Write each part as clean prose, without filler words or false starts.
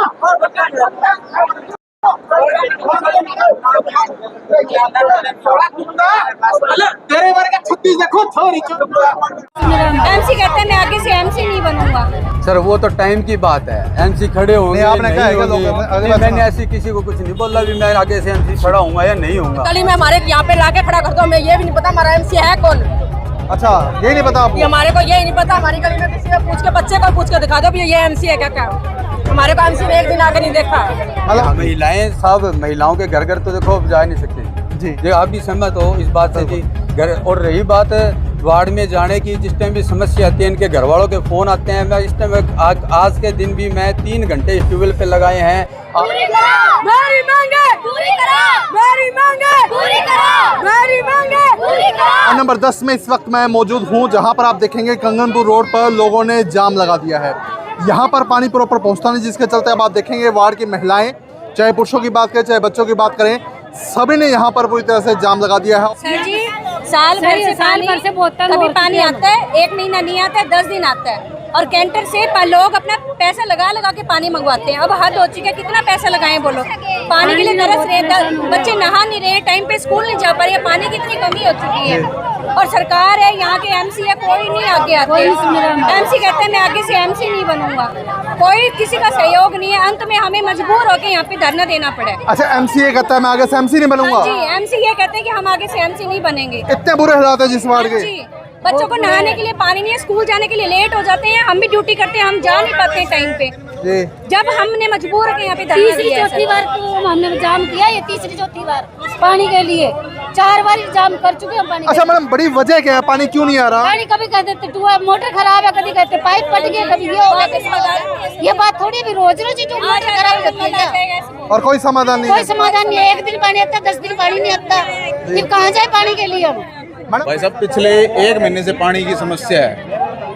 MC कहते हैं मैं आगे से एमसी नहीं बनूंगा। सर वो तो टाइम की बात है, एमसी खड़े होंगे आपने नहीं कहा है होंगे। मैंने ऐसी किसी को कुछ नहीं बोला भी मैं आगे से एमसी खड़ा हूँगा या नहीं हूँगा। गली में हमारे यहाँ पे लाके खड़ा कर दो, हमें ये भी नहीं पता हमारा एमसी है कौन। अच्छा, यही नहीं पता आपको? हमारे को यही नहीं पता। हमारी गली में किसी से पूछ के, बच्चे को पूछ के दिखा दो ये एमसी है क्या। हमारे को एमसी ने एक दिन आगे नहीं देखा। महिलाएं सब, महिलाओं के घर घर तो देखो अब जा नहीं सकते जी। ये आप भी सहमत हो इस बात से जी। घर और रही बात वार्ड में जाने की, जिस टाइम भी समस्या आती है इनके घर वालों के फोन आते हैं। मैं इस टाइम आज के दिन भी मैं 3 घंटे इस ट्यूबवेल पे लगाए हैं। मेरी मांगे पूरी करो, मेरी मांगे पूरी करो, मेरी मांगे पूरी करो। नंबर 10 में इस वक्त मैं मौजूद हूँ, जहाँ पर आप देखेंगे कंगनपुर रोड पर लोगों ने जाम लगा दिया है। यहाँ पर पानी प्रॉपर पहुँचता नहीं, जिसके चलते अब आप देखेंगे वार्ड की महिलाएं, चाहे पुरुषों की बात करें चाहे बच्चों की बात करें, सभी ने यहाँ पर पूरी तरह से जाम लगा दिया है। सर जी साल भर से कभी पानी आता है, 1 महीना नहीं आता है, 10 दिन आता है। और कैंटर से लोग अपना पैसा लगा के पानी मंगवाते हैं। अब हद हो चुकी है, कितना पैसा लगाएं बोलो। पानी के लिए तरस रहे हैं, बच्चे नहा नहीं रहे, टाइम पे स्कूल नहीं जा पा रहे, पानी की इतनी कमी हो चुकी है। और सरकार है, यहाँ के एमसी है, कोई नहीं आगे आते। एमसी कहते हैं मैं आगे से एमसी नहीं बनूंगा, कोई किसी का सहयोग नहीं है। अंत में हमें मजबूर होकर यहाँ पे धरना देना पड़े। अच्छा, एमसी ये कहता है मैं आगे से एमसी नहीं बनूंगा? जी, एमसी ये कहते हैं कि हम आगे से एमसी नहीं बनेंगे। इतने बुरे हालात है जिस वार्ड के। जी, बच्चों को नहाने के लिए पानी नहीं है, स्कूल जाने के लिए लेट हो जाते हैं। हम भी ड्यूटी करते हैं, हम जा नहीं पाते टाइम पे। जब हमने मजबूर होकर यहाँ पे तीसरी चौथी बार तो हमने जाम किया, ये तीसरी चौथी बार पानी के लिए 4 बार जाम कर चुके हम पानी। अच्छा मैडम, बड़ी वजह क्या है, पानी क्यों नहीं आ रहा? पानी कभी कहते मोटर खराब है, कभी कहते पाइप फट गया, कभी ये हो गया। ये बात थोड़ी भी रोज मोटर खराब होती है और कोई समाधान नहीं? कोई समाधान नहीं है। 1 दिन पानी आता, 10 दिन पानी नहीं आता, फिर कहाँ जाए पानी के लिए हम? भाई साहब पिछले 1 महीने से पानी की समस्या है,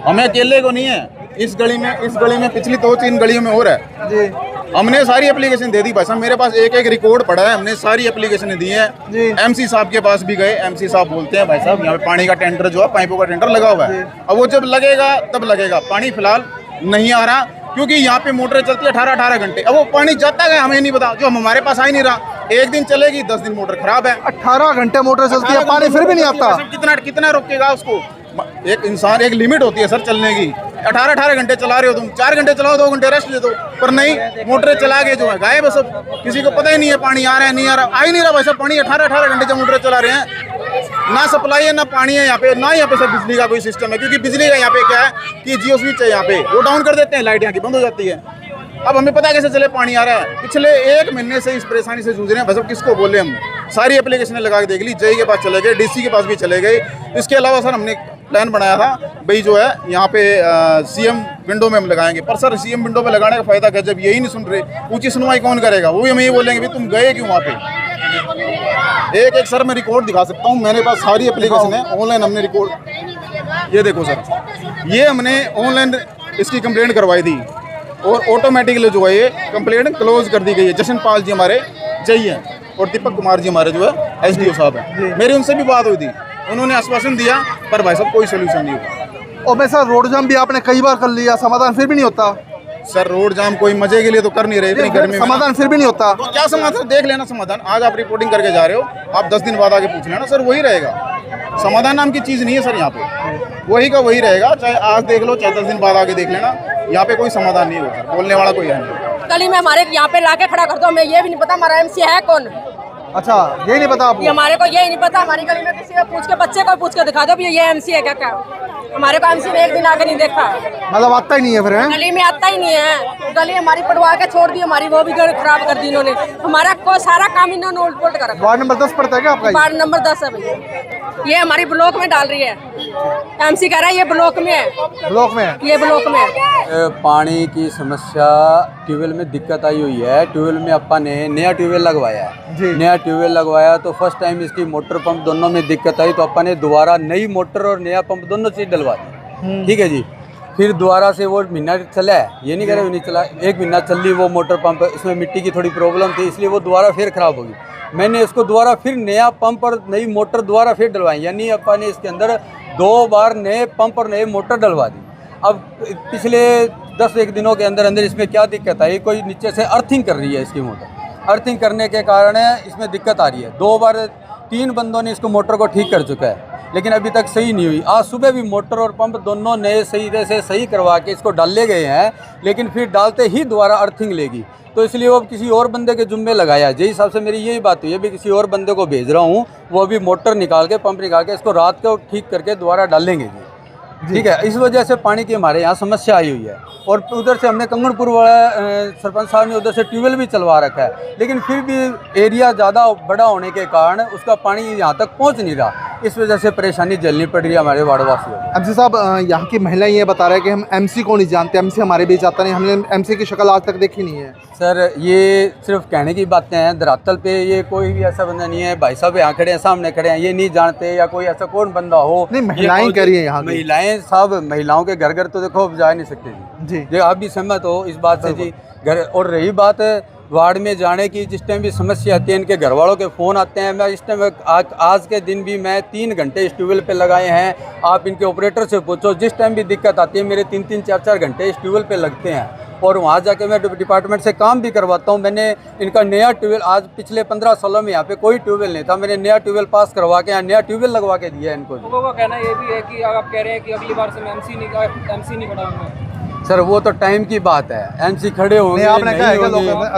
हमें अकेले को नहीं है। इस गली में पिछली 2-3 गलियों में हो रहा है जी। हमने सारी एप्लीकेशन दे दी भाई साहब, मेरे पास एक रिकॉर्ड पड़ा है, हमने सारी एप्लीकेशन दी है। एमसी साहब के पास भी गए, एमसी साहब बोलते हैं भाई साहब यहाँ पे पानी का टेंडर जो है, पाइपों का टेंडर लगा हुआ है, अब वो जब लगेगा तब लगेगा। पानी फिलहाल नहीं आ रहा क्योंकि यहाँ पे मोटरें चलती है 18 घंटे। अब वो पानी जाता है हमें नहीं पता, जो हमारे पास आ ही नहीं रहा। 1 दिन चलेगी, 10 दिन मोटर खराब है। 18 घंटे मोटर चलती है, पानी फिर भी नहीं आता। कितना रोकेगा उसको? एक इंसान, एक लिमिट होती है सर चलने की। 18 घंटे चला रहे हो तुम, 4 घंटे चलाओ, 2 घंटे रेस्ट ले दो, पर नहीं, मोटरें चला के जो है गायब है सब। किसी को पता ही नहीं है पानी आ रहा है नहीं आ रहा, आ ही नहीं रहा भाई साहब पानी। 18 घंटे जब मोटरें चला रहे हैं, ना सप्लाई है ना पानी है यहाँ पे, ना यहाँ पे सर बिजली का कोई सिस्टम है। क्योंकि बिजली का यहाँ पे क्या है कि जियो स्विच है यहाँ पे, वो डाउन कर देते हैं, लाइट यहाँ की बंद हो जाती है। अब हमें पता कैसे चले पानी आ रहा है? पिछले 1 महीने से इस परेशानी से जूझ रहे हैं भाई साहब, किसको बोले हम। सारी एप्लीकेशनें लगा के देख ली, जेई के पास चले गए, डीसी के पास भी चले गए। इसके अलावा सर हमने प्लान बनाया था भाई जो है यहाँ पे सीएम विंडो में हम लगाएंगे, पर सर सीएम विंडो में लगाने का फायदा क्या जब यही नहीं सुन रहे? ऊंची सुनवाई कौन करेगा? वो भी हमें ये बोलेंगे भाई तुम गए क्यों वहाँ पे। एक सर मैं रिकॉर्ड दिखा सकता हूँ, मेरे पास सारी एप्लीकेशन है, ऑनलाइन हमने रिकॉर्ड, ये देखो सर, ये हमने ऑनलाइन इसकी कंप्लेंट करवाई थी और ऑटोमेटिकली जो है ये कंप्लेंट क्लोज कर दी गई है। जशन पाल जी हमारे जई हैं और दीपक कुमार जी हमारे जो है एसडीओ साहब हैं, मेरी उनसे भी बात हुई थी, उन्होंने आश्वासन दिया, पर भाई साहब कोई सोल्यूशन नहीं हुआ। और मैं सर रोड जाम भी आपने कई बार कर लिया, समाधान फिर भी नहीं होता? सर रोड जाम कोई मजे के लिए तो कर नहीं रहे, इतनी गर्मी में समाधान फिर भी नहीं होता? तो क्या समाधान? देख लेना समाधान। आज आप रिपोर्टिंग करके जा रहे हो, आप 10 दिन बाद आके पूछ लेना, सर वही रहेगा। समाधान नाम की चीज़ नहीं है सर यहाँ पे, वही का वही रहेगा। चाहे आज देख लो, चाहे 10 दिन बाद आके देख लेना, यहाँ पे कोई समाधान नहीं होगा, बोलने वाला कोई है नहीं। गली में हमारे यहाँ पे लाके खड़ा कर दो, हमें ये भी नहीं पता हमारा एमसी है कौन। अच्छा, यही नहीं पता आपको? हमारे को यही नहीं पता। हमारी गली में किसी को पूछ के, बच्चे को पूछ के दिखा दो ये एमसी है क्या। हमारे को एमसी ने एक दिन आगे नहीं देखा, मतलब आता ही नहीं है फिर है? गली में आता ही नहीं है। गली हमारी पड़वा के छोड़ दी, हमारी वो भी घर खराब कर दी इन्होंने। हमारा को सारा काम इन्होंने उलट पुलट कर रखा। वार्ड नंबर 10 पड़ता है क्या आपका? वार्ड नंबर 10 है भैया, ये हमारी ब्लॉक में डाल रही है। एमसी कह रहा है ये ब्लॉक में है, ब्लॉक में है, ये ब्लॉक में है। पानी की समस्या, ट्यूबवेल में दिक्कत आई हुई है। ट्यूबवेल में अपन ने नया ट्यूबवेल लगवाया है, नया ट्यूबवेल लगवाया तो फर्स्ट टाइम इसकी मोटर पंप दोनों में दिक्कत आई, तो अपन ने दोबारा नई मोटर और नया पंप दोनों चीज डलवा दी। ठीक है जी। फिर दोबारा से वो महीना चला है, ये नहीं कह रहे नहीं चला, 1 महीना चल रही वो मोटर पंप, इसमें मिट्टी की थोड़ी प्रॉब्लम थी, इसलिए वो दोबारा फिर खराब होगी। मैंने इसको दोबारा फिर नया पंप और नई मोटर दोबारा फिर डलवाई, यानी अपन ने इसके अंदर 2 बार नए पंप और नए मोटर डलवा दी। अब पिछले 10-1 दिनों के अंदर अंदर इसमें क्या दिक्कत आई, कोई नीचे से अर्थिंग कर रही है इसकी मोटर। अर्थिंग करने के कारण इसमें दिक्कत आ रही है। 2-3 बंदों ने इसको मोटर को ठीक कर चुका है, लेकिन अभी तक सही नहीं हुई। आज सुबह भी मोटर और पंप दोनों नए से सही करवा के इसको डाले गए हैं, लेकिन फिर डालते ही दोबारा अर्थिंग लेगी। तो इसलिए वो किसी और बंदे के जुम्मे लगाया। जिस हिसाब से मेरी यही बात हुई है, भी किसी और बंदे को भेज रहा हूँ, वो अभी मोटर निकाल के पंप निकाल के इसको रात को ठीक करके दोबारा डालेंगे जी। ठीक है, इस वजह से पानी की हमारे यहाँ समस्या आई हुई है। और उधर से हमने कंगनपुर वाला सरपंच साहब ने उधर से ट्यूबवेल भी चलवा रखा है, लेकिन फिर भी एरिया ज़्यादा बड़ा होने के कारण उसका पानी यहाँ तक पहुँच नहीं रहा। इस वजह से परेशानी झेलनी पड़ रही है हमारे वार्डवासियों को। एमसी साहब, यहाँ की महिलाएं ये बता रहे हैं कि हम एमसी को नहीं जानते, एमसी हमारे बीच आता नहीं, हमने एमसी की शक्ल आज तक देखी नहीं है। सर, ये सिर्फ कहने की बातें हैं। धरातल पे ये कोई भी ऐसा बंदा नहीं है। भाई साहब यहाँ खड़े हैं, सामने खड़े हैं, ये नहीं जानते या कोई ऐसा कौन बंदा हो। नहीं, महिलाएं कह रही है यहाँ की। महिलाएं साहब, महिलाओं के घर तो देखो अब जा नहीं सकते जी। जी, आप भी सहमत हो इस बात से जी। घर और रही बात वार्ड में जाने की, जिस टाइम भी समस्या आती है, इनके घर वालों के फ़ोन आते हैं। मैं इस टाइम आज के दिन भी मैं 3 घंटे इस ट्यूबवेल पे लगाए हैं। आप इनके ऑपरेटर से पूछो, जिस टाइम भी दिक्कत आती है मेरे 3-3, 4-4 घंटे इस ट्यूबवेल पे लगते हैं। और वहाँ जाके मैं डिपार्टमेंट से काम भी करवाता हूँ। मैंने इनका नया ट्यूबवेल, आज पिछले 15 सालों में यहाँ पे कोई ट्यूबवेल नहीं था, मैंने नया ट्यूबवेल पास करवा के यहाँ नया ट्यूबवेल लगवा के दिया है इनको। लोगों का कहना ये भी है कि आप कह रहे हैं कि अगली बार से मैं एमसी नहीं खड़ा। सर, वो तो टाइम की बात है। एमसी खड़े होंगे, आपने कहा है कि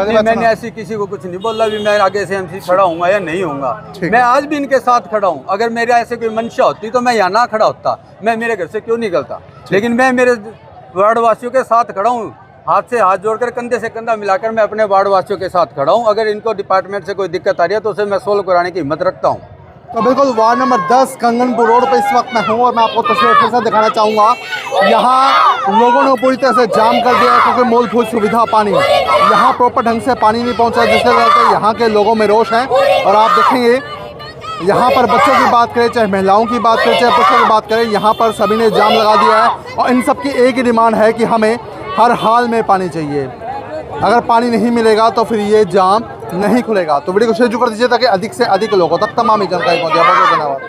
नहीं, मैंने ऐसी किसी को कुछ नहीं बोला भी मैं आगे से एमसी खड़ा हूँगा या नहीं हूँगा। मैं आज भी इनके साथ खड़ा हूँ। अगर मेरा ऐसे कोई मंशा होती तो मैं यहाँ ना खड़ा होता, मैं मेरे घर से क्यों निकलता। लेकिन मैं मेरे वार्डवासियों के साथ खड़ा हूँ, हाथ से हाथ जोड़कर, कंधे से कंधा मिलाकर मैं अपने वार्डवासियों के साथ खड़ा हूँ। अगर इनको डिपार्टमेंट से कोई दिक्कत आ रही है तो उसे मैं सोल्व कराने की हिम्मत रखता हूँ। तो बिल्कुल वार्ड नंबर 10 कंगनपुर रोड पर इस वक्त मैं हूँ और मैं आपको तस्वीर फिर से दिखाना चाहूँगा। यहाँ लोगों ने पूरी तरह से जाम कर दिया है, क्योंकि मूलभूत सुविधा पानी, यहाँ प्रॉपर ढंग से पानी नहीं पहुँचा, जिसके चलते यहाँ के लोगों में रोष है। और आप देखेंगे यहाँ पर बच्चों की बात करें, चाहे महिलाओं की बात करें, चाहे पुरुषों की बात करें, यहाँ पर सभी ने जाम लगा दिया है। और इन सब की एक ही डिमांड है कि हमें हर हाल में पानी चाहिए। अगर पानी नहीं मिलेगा तो फिर ये जाम नहीं खुलेगा। तो वीडियो को शेयर कर दीजिए ताकि अधिक से अधिक लोगों तक तमाम जानकारी पहुँचे। बहुत बहुत धन्यवाद।